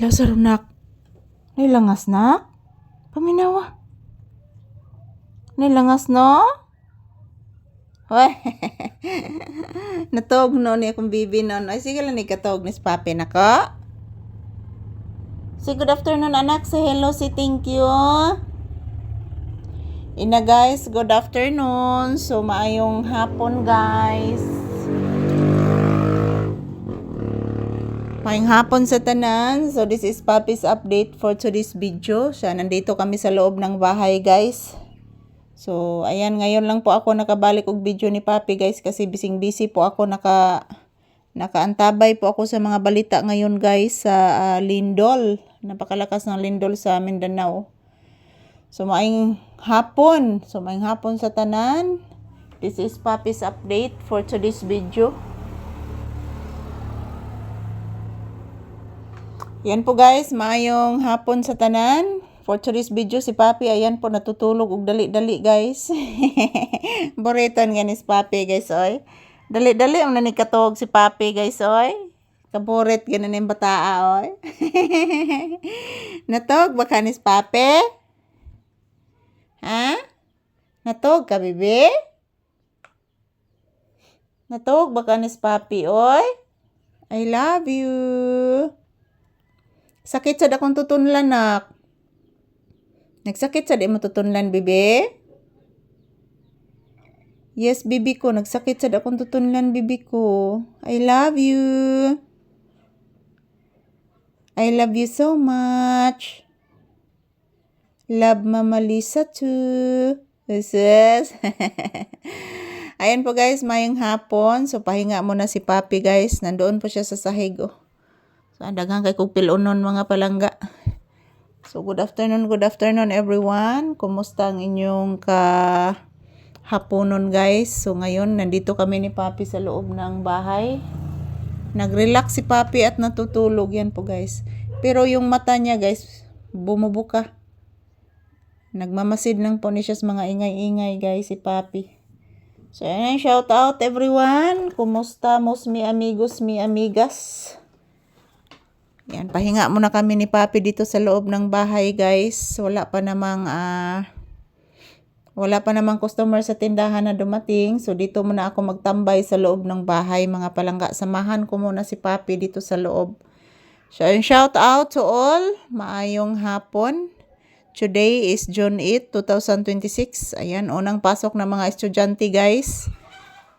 Lazaro nak. Nilangas nak? Paminawa. Nilangas no? Wah. Natog no ni akong bibi no. Ay sige lang ni katog ni papi nako. Say good afternoon anak. Say hello, say thank you. Ina guys, good afternoon. So maayong hapon guys. Maayong hapon sa tanan. So this is Papi's update for today's video. Siya, nandito kami sa loob ng bahay guys. So ayan, ngayon lang po ako nakabalik og video ni Papi guys kasi busy po ako, nakaantabay po ako sa mga balita ngayon guys sa lindol. Napakalakas ng lindol sa Mindanao. So maayong hapon. Sa tanan. This is Papi's update for today's video. Yan po guys, maayong hapon sa tanan. For today's video, si Papi, ayan po, natutulog og dali-dali guys. Boriton nga ni si Papi guys, oy. Dali-dali ang nanikatog si Papi guys, oy. Kaborit ganan yung bataa, oy. Natog ba ka ni si Papi? Ha? Natog ka, bibi? Natog ba ka ni si Papi, oy? I love you. Sakit sa akong tutunlan, nak. Nagsakit sa di mo tutunlan, bibi? Yes, bibi ko. Nagsakit sa akong tutunlan, bibi ko. I love you. I love you so much. Love Mama Lisa too. Yes. Ayan po guys, mayong hapon. So pahinga muna si Papi guys. Nandoon po siya sa sahig, oh. So, daghang kay kog pilunon mga palangga. So, good afternoon everyone. Kumusta ang inyong hapunon guys? So, ngayon, nandito kami ni Papi sa loob ng bahay. Nag-relax si Papi at natutulog yan po guys. Pero yung mata niya guys, bumubuka. Nagmamasid lang po ni siya sa mga ingay-ingay guys si Papi. So, ayan, shout out everyone. Kumusta mi amigos, mi amigas? Yan, pahinga muna kami ni Papi dito sa loob ng bahay guys. Wala pa namang customer sa tindahan na dumating. So dito muna ako magtambay sa loob ng bahay mga palangga. Samahan ko muna si Papi dito sa loob. So shout out to all. Maayong hapon. Today is June 8, 2026. Ayan, unang pasok ng mga estudyante guys.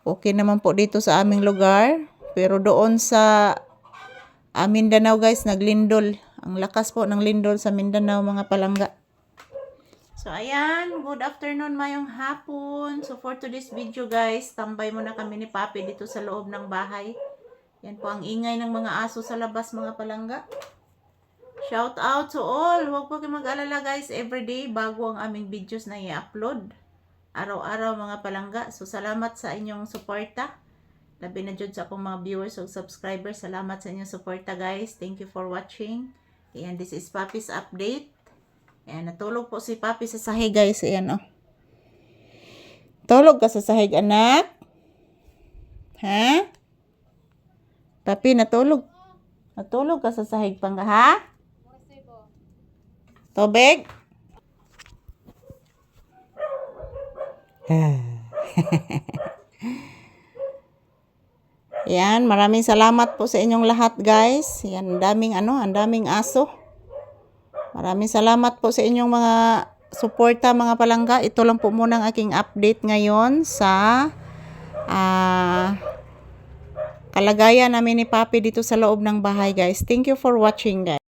Okay naman po dito sa aming lugar. Pero doon sa Mindanao guys, naglindol. Ang lakas po ng lindol sa Mindanao mga palangga. So ayan, good afternoon, mayong hapon. So for today's video guys, tambay muna kami ni Papi dito sa loob ng bahay. Yan po ang ingay ng mga aso sa labas mga palangga. Shout out to all. Huwag po kayo mag-alala guys, everyday bago ang aming videos na i-upload. Araw-araw mga palangga. So salamat sa inyong suporta. Labi na dyan sa akong mga viewers o subscribers. Salamat sa inyong suporta guys. Thank you for watching. Ayan, this is Papi's update. Ayan, natulog po si Papi sa sahig guys. Ayan, oh. Tulog ka sa sahig, anak? Ha? Papi, natulog. Natulog ka sa sahig pang ha? Tubig? Yan, maraming salamat po sa inyong lahat guys. Yan, ang daming aso. Maraming salamat po sa inyong mga suporta mga palangga. Ito lang po muna ang aking update ngayon sa kalagayan namin ni Papi dito sa loob ng bahay guys. Thank you for watching guys.